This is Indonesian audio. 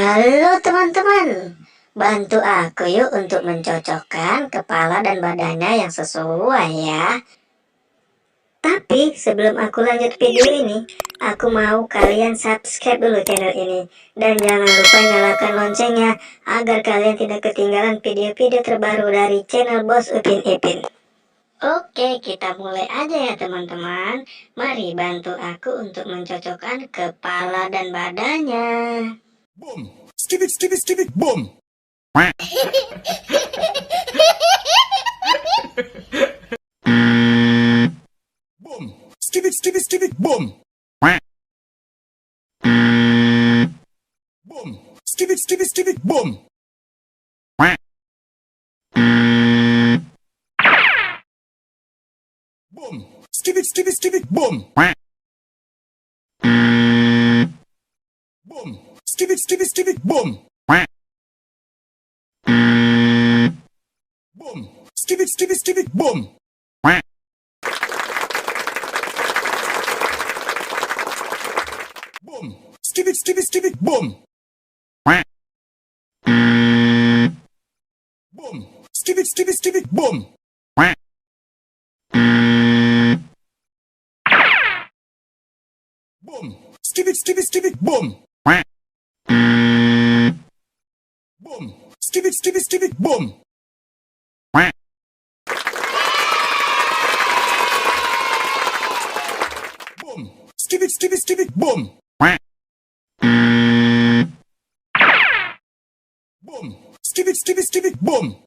Halo teman-teman, bantu aku yuk untuk mencocokkan kepala dan badannya yang sesuai ya. Tapi sebelum aku lanjut video ini, aku mau kalian subscribe dulu channel ini. Dan jangan lupa nyalakan loncengnya, agar kalian tidak ketinggalan video-video terbaru dari channel Bos Upin Ipin. Oke, kita mulai aja ya teman-teman. Mari bantu aku untuk mencocokkan kepala dan badannya. Boom! Skip it, boom! Boom! Skip it, boom! Boom! Skip it, boom! Boom! Skip it, boom! Boom! Skip it, boom! Boom! Skip it, boom! Boom! Skip it, boom! Boom! Skip it, boom! Boom! Skip it, boom! Boom! Skip it, boom! Boom! Skip it, boom! Boom! Skip it, boom!